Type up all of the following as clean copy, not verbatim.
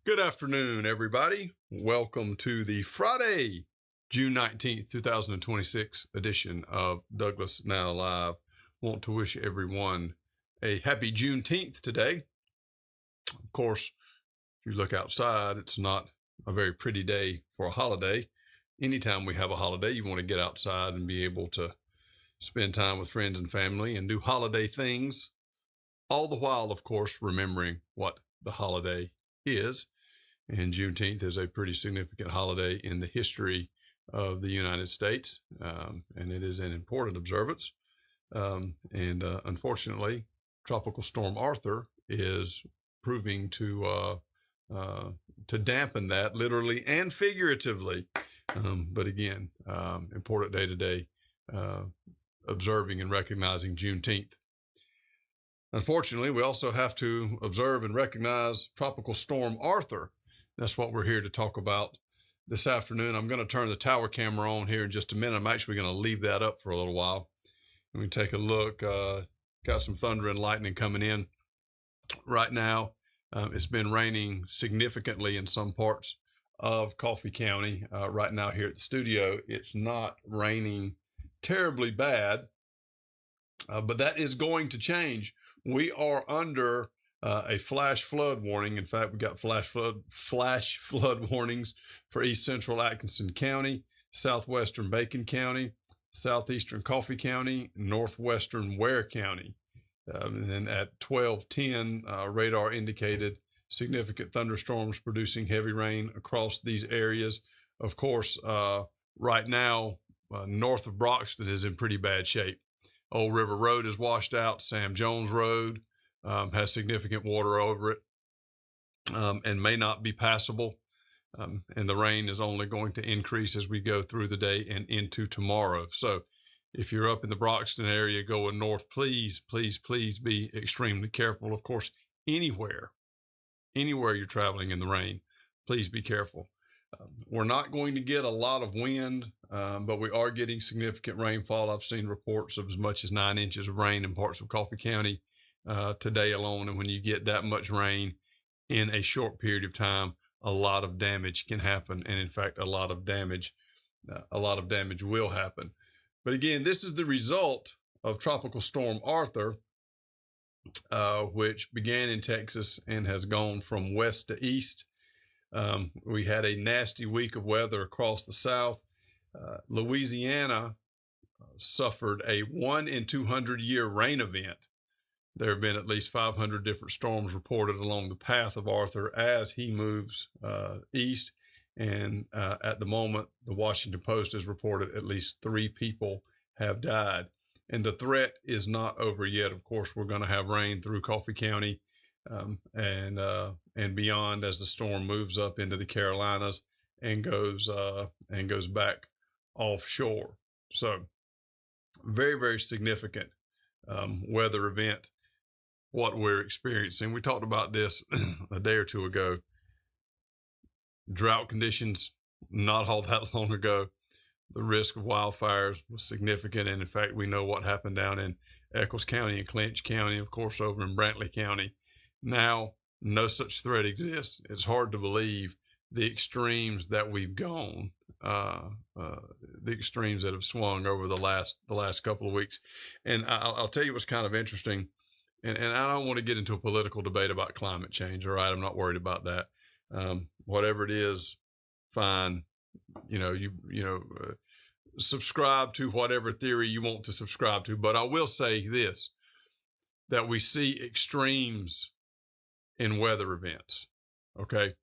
Good afternoon, everybody. Welcome to the Friday, June 19th, 2026 edition of Douglas Now Live. Want to wish everyone a happy Juneteenth today. Of course, if you look outside, it's not a very pretty day for a holiday. Anytime we have a holiday, you want to get outside and be able to spend time with friends and family and do holiday things, all the while, of course, remembering what the holiday is. And Juneteenth is a pretty significant holiday in the history of the United States, and it is an important observance. Unfortunately, Tropical Storm Arthur is proving to dampen that, literally and figuratively. But again, important day today, observing and recognizing Juneteenth. Unfortunately, we also have to observe and recognize Tropical Storm Arthur. That's what we're here to talk about this afternoon. I'm going to turn the tower camera on here in just a minute. I'm actually going to leave that up for a little while. Let me take a look. Got some thunder and lightning coming in right now. It's been raining significantly in some parts of Coffee County. Right now here at the studio, it's not raining terribly bad, but that is going to change. We are under a flash flood warning. In fact, we got flash flood warnings for East Central Atkinson County, Southwestern Bacon County, Southeastern Coffee County, Northwestern Ware County. And then at 12:10, radar indicated significant thunderstorms producing heavy rain across these areas. Of course, right now, north of Broxton is in pretty bad shape. Old River Road is washed out. Sam Jones Road has significant water over it and may not be passable. And the rain is only going to increase as we go through the day and into tomorrow. So if you're up in the Broxton area going north, please be extremely careful. Of course, anywhere you're traveling in the rain, please be careful. We're not going to get a lot of wind, but we are getting significant rainfall. I've seen reports of as much as 9 inches of rain in parts of Coffee County today alone. And when you get that much rain in a short period of time, a lot of damage can happen. And in fact, a lot of damage will happen. But again, this is the result of Tropical Storm Arthur, which began in Texas and has gone from west to east. We had a nasty week of weather across the South. Louisiana suffered a 1 in 200 year rain event. There have been at least 500 different storms reported along the path of Arthur as he moves east. And at the moment, the Washington Post has reported at least 3 people have died. And the threat is not over yet. Of course, we're going to have rain through Coffee County and beyond as the storm moves up into the Carolinas and goes back offshore. So very, very significant weather event, what we're experiencing. We talked about this a day or two ago. Drought conditions, not all that long ago. The risk of wildfires was significant. And in fact, we know what happened down in Eccles County and Clinch County, of course, over in Brantley County. Now, no such threat exists. It's hard to believe the extremes that we've gone, the extremes that have swung over the last couple of weeks. And I'll tell you what's kind of interesting. And I don't want to get into a political debate about climate change. All right, I'm not worried about that. Whatever it is, fine. Subscribe to whatever theory you want to subscribe to. But I will say this, that we see extremes in weather events. Okay.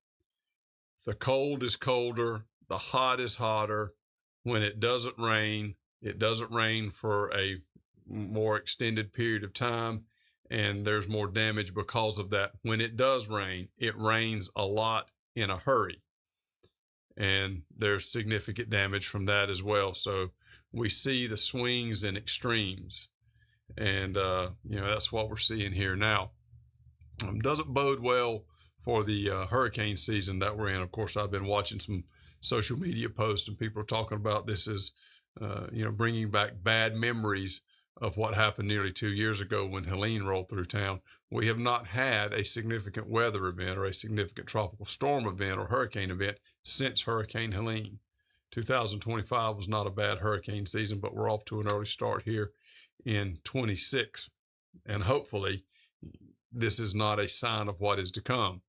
The cold is colder. The hot is hotter. When it doesn't rain for a more extended period of time. And there's more damage because of that. When it does rain, it rains a lot in a hurry. And there's significant damage from that as well. So we see the swings and extremes. And, that's what we're seeing here now. Doesn't bode well for the hurricane season that we're in. Of course, I've been watching some social media posts and people are talking about this as, bringing back bad memories of what happened nearly 2 years ago when Helene rolled through town. We have not had a significant weather event or a significant tropical storm event or hurricane event since Hurricane Helene. 2025 was not a bad hurricane season, but we're off to an early start here in 26. And hopefully this is not a sign of what is to come.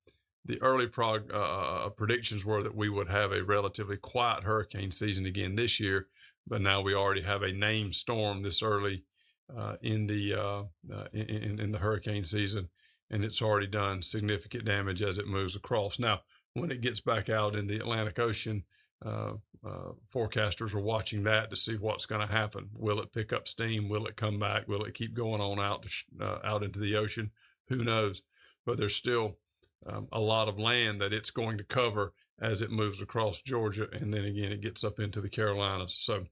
The early predictions were that we would have a relatively quiet hurricane season again this year, but now we already have a named storm this early in the hurricane season, and it's already done significant damage as it moves across. Now, when it gets back out in the Atlantic Ocean, forecasters are watching that to see what's going to happen. Will it pick up steam? Will it come back? Will it keep going on out into the ocean? Who knows? But there's still a lot of land that it's going to cover as it moves across Georgia, and then again it gets up into the Carolinas. So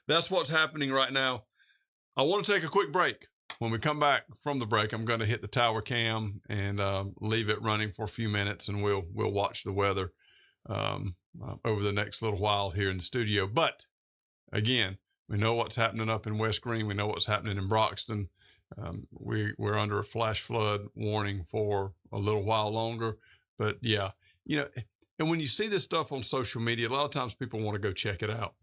that's what's happening right now. I want to take a quick break. When we come back from the break, I'm going to hit the tower cam and leave it running for a few minutes, and we'll watch the weather over the next little while here in the studio. But again, we know what's happening up in West Green. We know what's happening in Broxton. We're under a flash flood warning for a little while longer. But yeah, and when you see this stuff on social media, a lot of times people want to go check it out.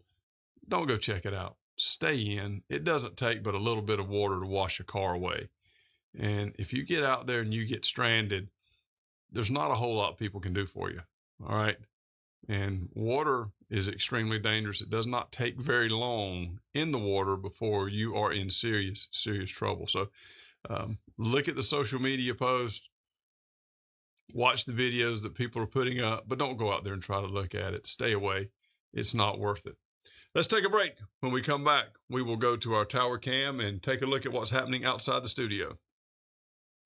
Don't go check it out. Stay in. It doesn't take but a little bit of water to wash a car away. And if you get out there and you get stranded, there's not a whole lot people can do for you. All right. And water is extremely dangerous. It does not take very long in the water before you are in serious, serious trouble. So look at the social media posts, watch the videos that people are putting up, but don't go out there and try to look at it. Stay away. It's not worth it. Let's take a break. When we come back, we will go to our tower cam and take a look at what's happening outside the studio.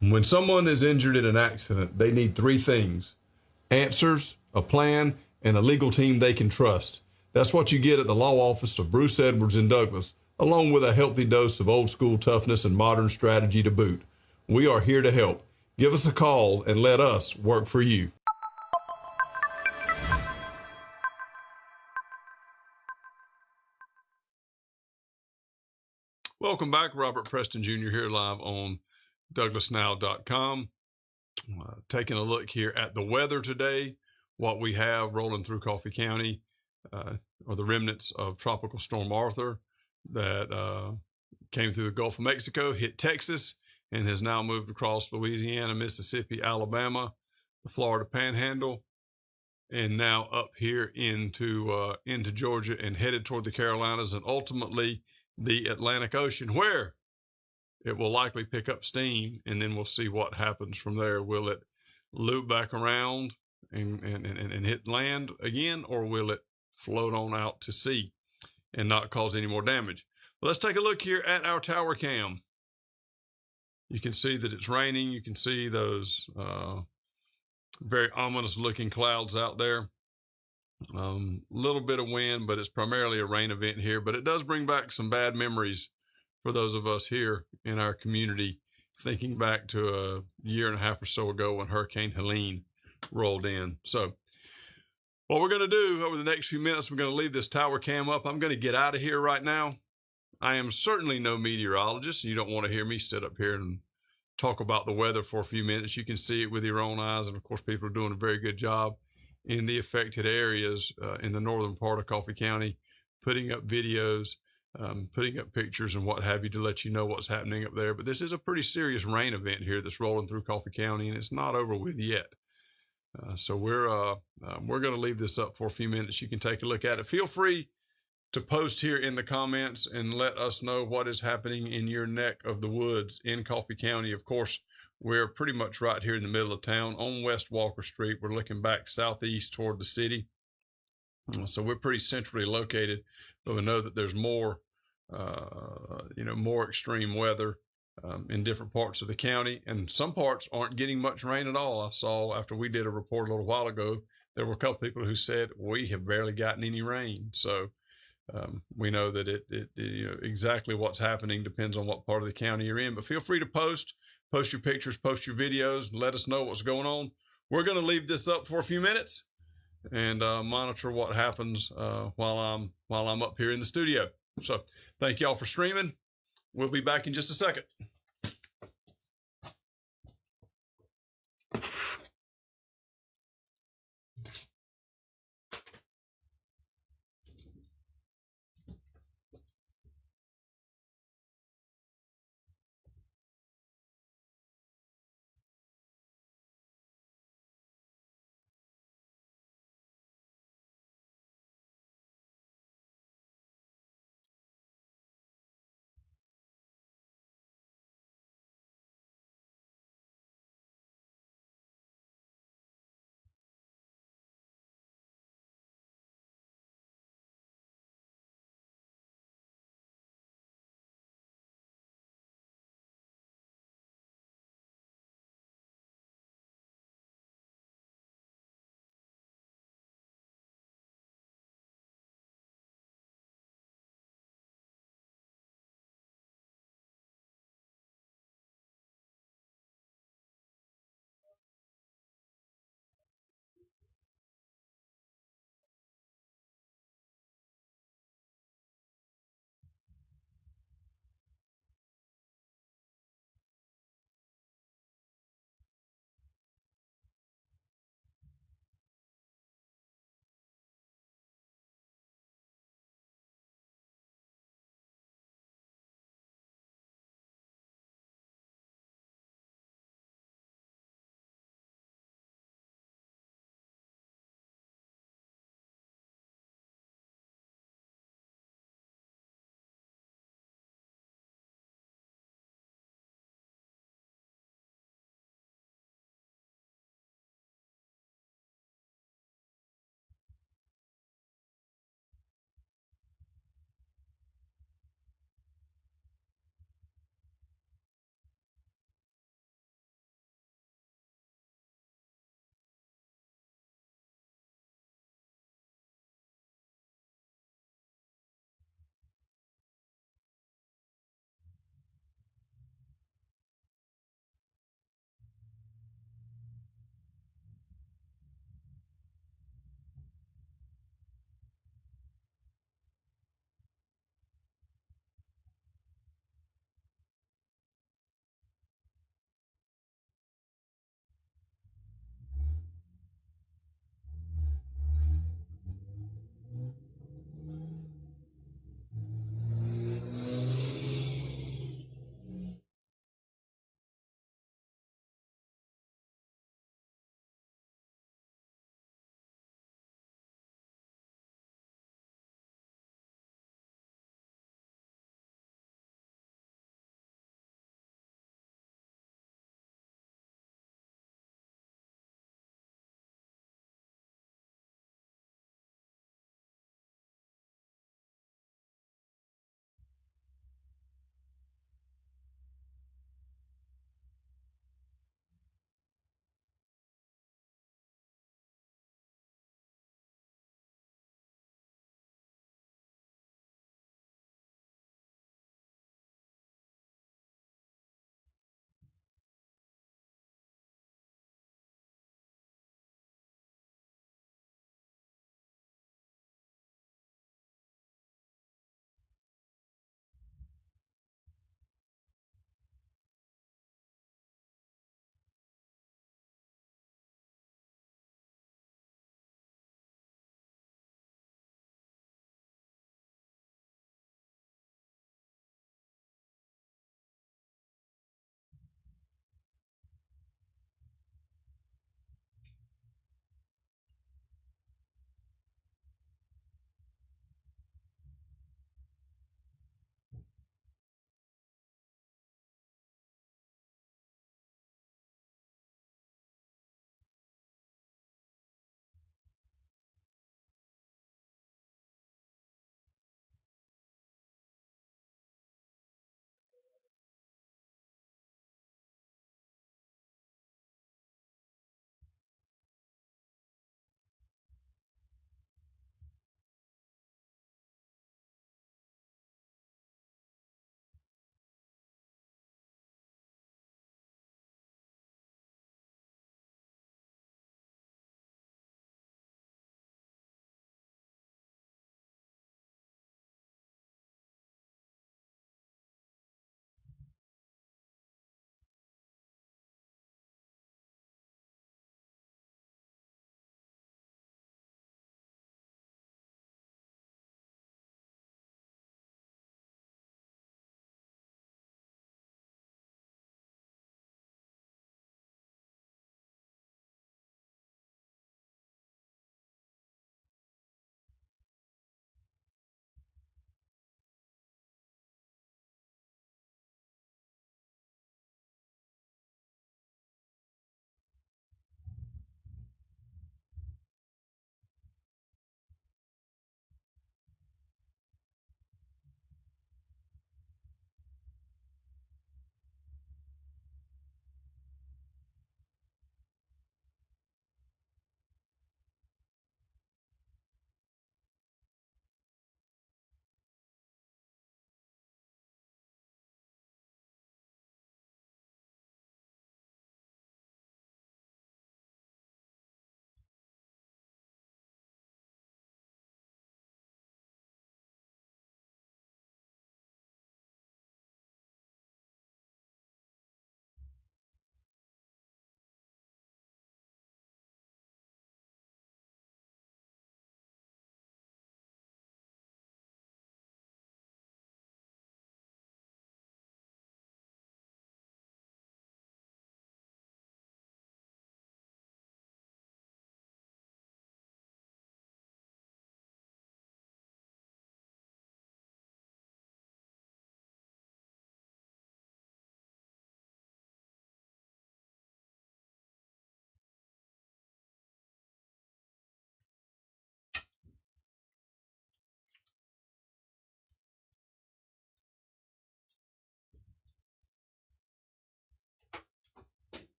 When someone is injured in an accident, they need 3 things: answers, a plan, and a legal team they can trust. That's what you get at the law office of Bruce Edwards in Douglas, along with a healthy dose of old school toughness and modern strategy to boot. We are here to help. Give us a call and let us work for you. Welcome back. Robert Preston Jr. here live on DouglasNow.com. Taking a look here at the weather today. What we have rolling through Coffee County are the remnants of Tropical Storm Arthur that came through the Gulf of Mexico, hit Texas, and has now moved across Louisiana, Mississippi, Alabama, the Florida Panhandle, and now up here into Georgia and headed toward the Carolinas and ultimately the Atlantic Ocean, where it will likely pick up steam, and then we'll see what happens from there. Will it loop back around and hit land again, or will it float on out to sea and not cause any more damage? Well, let's take a look here at our tower cam. You can see that it's raining. You can see those very ominous looking clouds out there. Little bit of wind, but it's primarily a rain event here, but it does bring back some bad memories for those of us here in our community, thinking back to a year and a half or so ago when Hurricane Helene rolled in. So what we're going to do over the next few minutes, we're going to leave this tower cam up. I'm going to get out of here right now. I am certainly no meteorologist. You don't want to hear me sit up here and talk about the weather for a few minutes. You can see it with your own eyes. And of course, people are doing a very good job in the affected areas in the northern part of Coffee County, putting up videos, putting up pictures and what have you to let you know what's happening up there. But this is a pretty serious rain event here that's rolling through Coffee County, and it's not over with yet. So we're going to leave this up for a few minutes. You can take a look at it. Feel free to post here in the comments and let us know what is happening in your neck of the woods in Coffee County. Of course, we're pretty much right here in the middle of town on West Walker Street. We're looking back southeast toward the city. So we're pretty centrally located, but we know that there's more, more extreme weather in different parts of the county, and some parts aren't getting much rain at all. I saw after we did a report a little while ago, there were a couple people who said we have barely gotten any rain. So we know that exactly what's happening depends on what part of the county you're in. But feel free to post your pictures, post your videos, let us know what's going on. We're going to leave this up for a few minutes and monitor what happens while I'm up here in the studio. So thank y'all for streaming. We'll be back in just a second.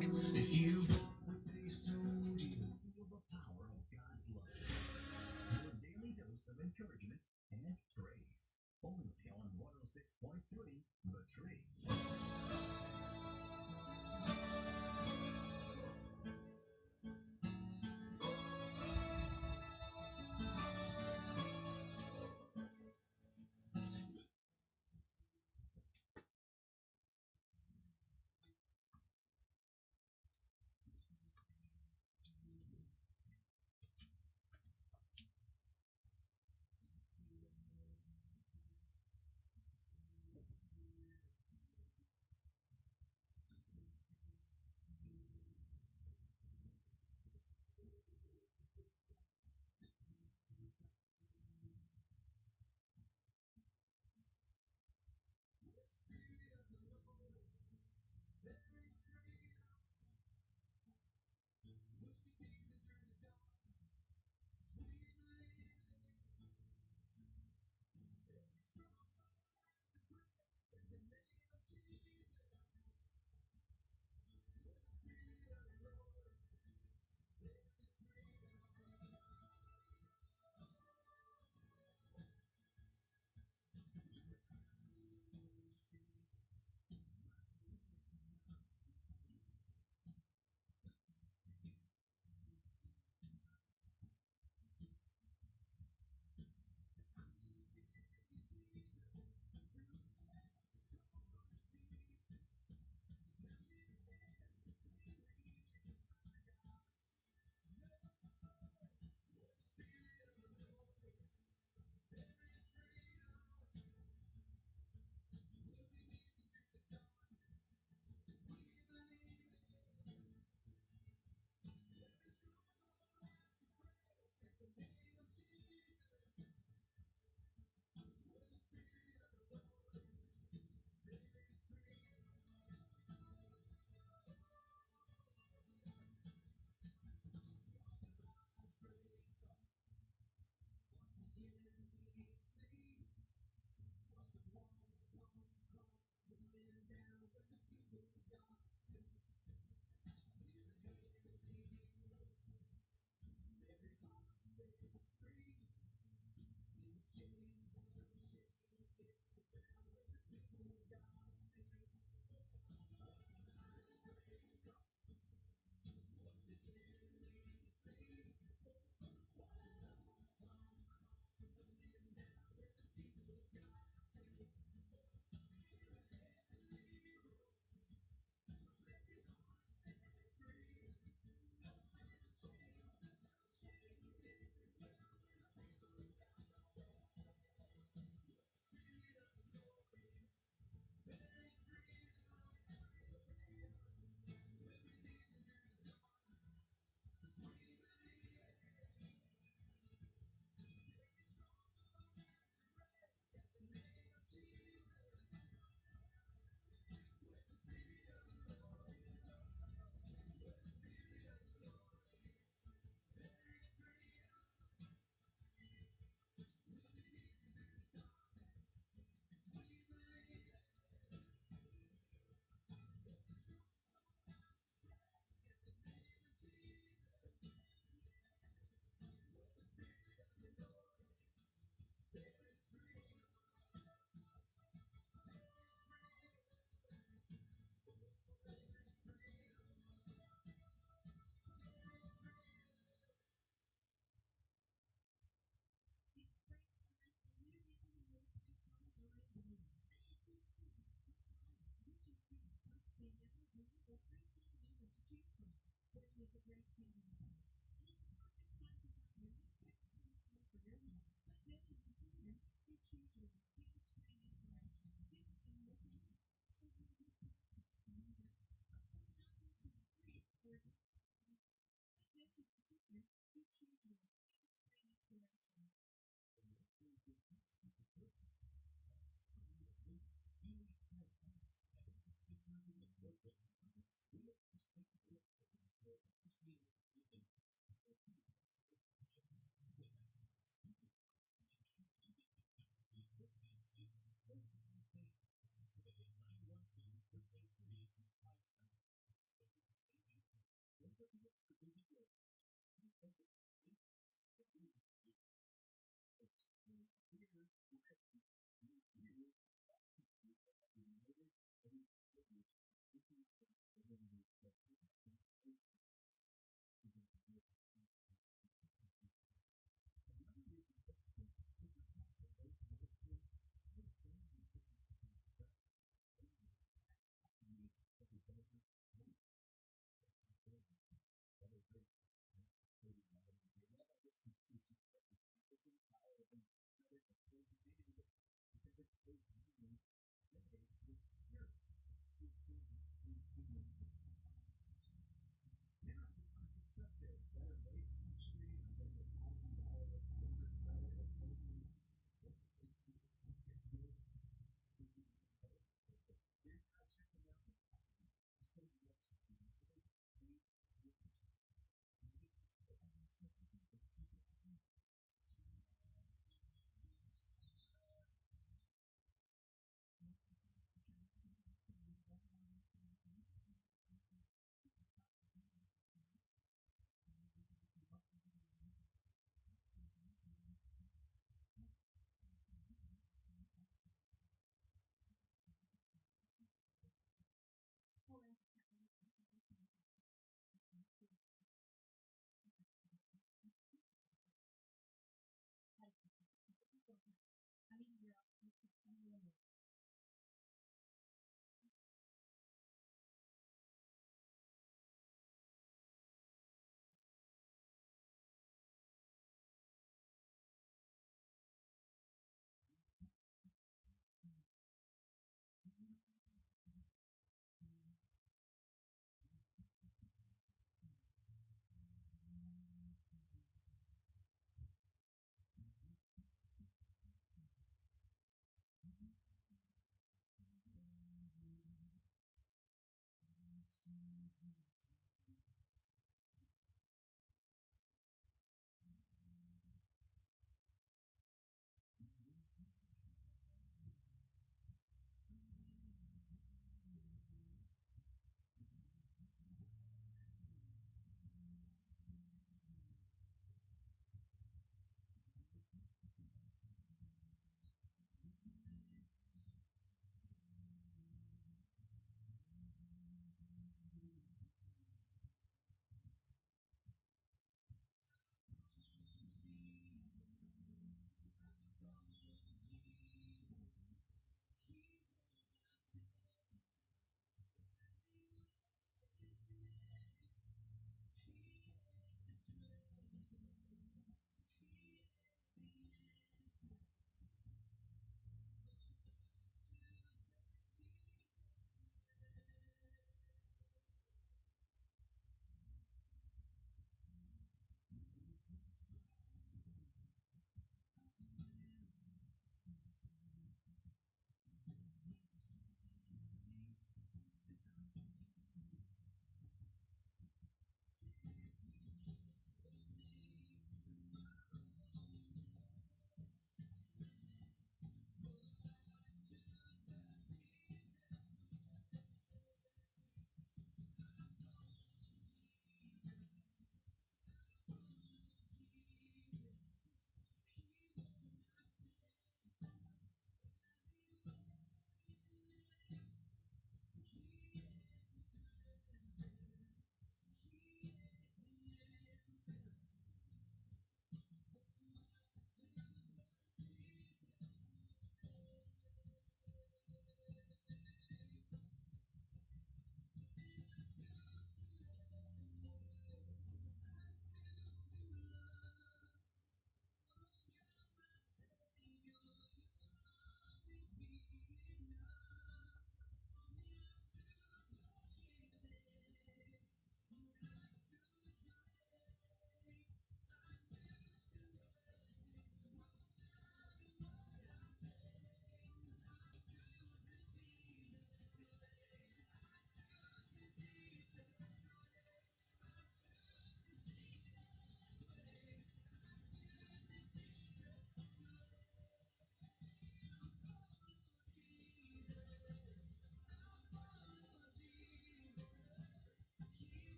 If you they sold you, feel the power of God's love. Your daily dose of encouragement and praise. Only on 106.3 The Tree.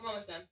I'm almost done.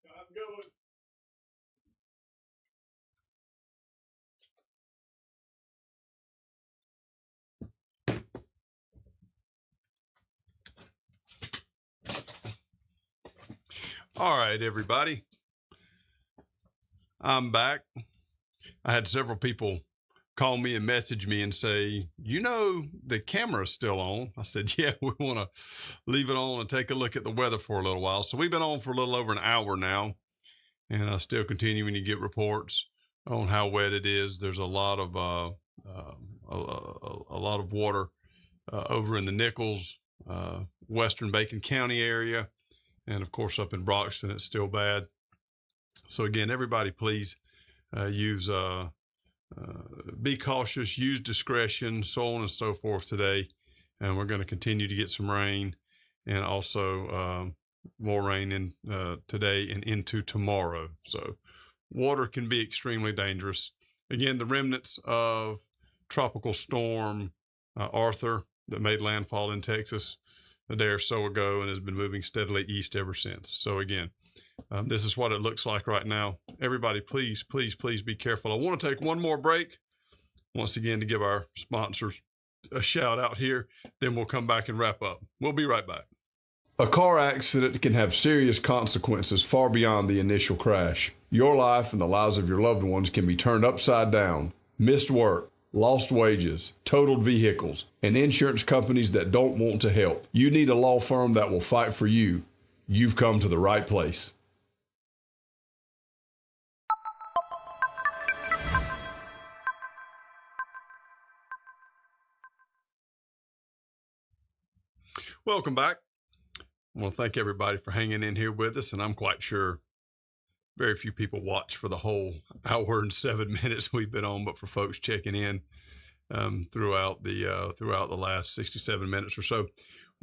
I'm going. All right, everybody. I'm back. I had several people call me and message me and say, the camera's still on. I said, yeah, we want to leave it on and take a look at the weather for a little while. So we've been on for a little over an hour now, and I'm still continuing to get reports on how wet it is. There's a lot of a lot of water over in the Nichols, Western Bacon County area. And of course, up in Broxton, it's still bad. So again, everybody, please be cautious, use discretion, so on and so forth today. And we're going to continue to get some rain, and also more rain in today and into tomorrow. So water can be extremely dangerous. Again, the remnants of Tropical Storm Arthur that made landfall in Texas a day or so ago and has been moving steadily east ever since. So again, this is what it looks like right now. Everybody, please, please, please be careful. I want to take one more break once again to give our sponsors a shout out here. Then we'll come back and wrap up. We'll be right back. A car accident can have serious consequences far beyond the initial crash. Your life and the lives of your loved ones can be turned upside down. Missed work, lost wages, totaled vehicles, and insurance companies that don't want to help. You need a law firm that will fight for you. You've come to the right place. Welcome back. I want to thank everybody for hanging in here with us, and I'm quite sure very few people watch for the whole hour and 7 minutes we've been on, but for folks checking in throughout the last 67 minutes or so.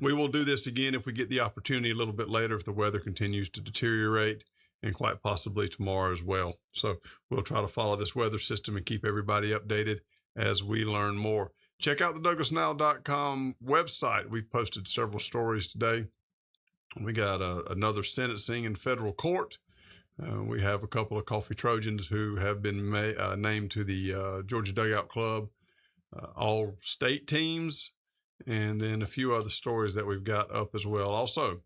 We will do this again if we get the opportunity a little bit later, if the weather continues to deteriorate, and quite possibly tomorrow as well. So we'll try to follow this weather system and keep everybody updated as we learn more. Check out the DouglasNow.com website. We've posted several stories today. We got another sentencing in federal court. We have a couple of Coffee Trojans who have been named to the Georgia Dugout Club, all state teams, and then a few other stories that we've got up as well. Also,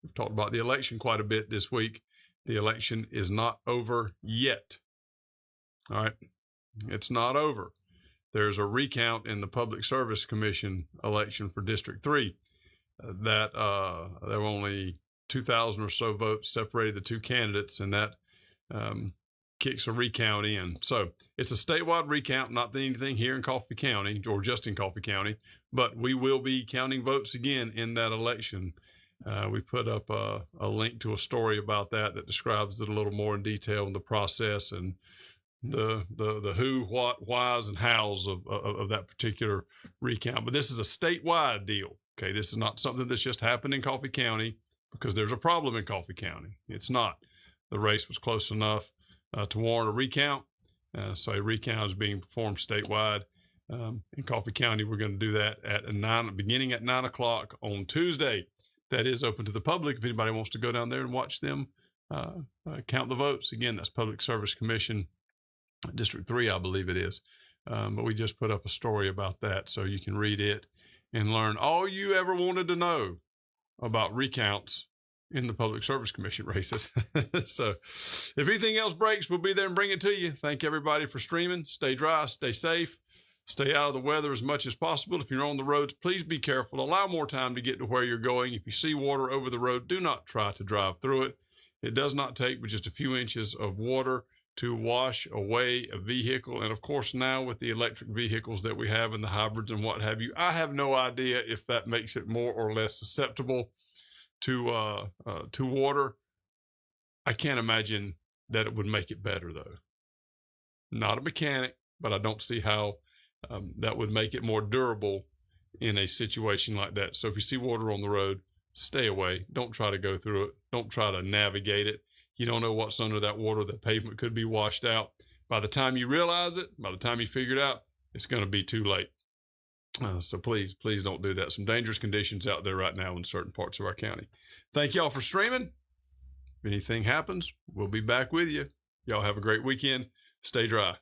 we've talked about the election quite a bit this week. The election is not over yet. All right, it's not over. There's a recount in the Public Service Commission election for District 3 that there were only 2,000 or so votes separated the two candidates, and that kicks a recount in. So it's a statewide recount, not anything here in Coffee County or just in Coffee County, but we will be counting votes again in that election. We put up a link to a story about that describes it a little more in detail in the process and the who, what, whys, and hows of that particular recount. But this is a statewide deal. Okay, this is not something that's just happened in Coffee County because there's a problem in Coffee County. It's not. The race was close enough to warrant a recount. So a recount is being performed statewide. In Coffee County, we're going to do that beginning at 9 o'clock on Tuesday. That is open to the public if anybody wants to go down there and watch them count the votes. Again, that's Public Service Commission, District 3, I believe it is. But we just put up a story about that so you can read it and learn all you ever wanted to know about recounts in the Public Service Commission races. So if anything else breaks, we'll be there and bring it to you. Thank everybody for streaming. Stay dry, stay safe, stay out of the weather as much as possible. If you're on the roads, please be careful. Allow more time to get to where you're going. If you see water over the road, do not try to drive through it. It does not take but just a few inches of water to wash away a vehicle. And of course, now with the electric vehicles that we have and the hybrids and what have you, I have no idea if that makes it more or less susceptible to water. I can't imagine that it would make it better though. Not a mechanic, but I don't see how that would make it more durable in a situation like that. So if you see water on the road, stay away. Don't try to go through it. Don't try to navigate it. You don't know what's under that water. The pavement could be washed out. By the time you realize it, by the time you figure it out, it's going to be too late. So please, please don't do that. Some dangerous conditions out there right now in certain parts of our county. Thank y'all for streaming. If anything happens, we'll be back with you. Y'all have a great weekend. Stay dry.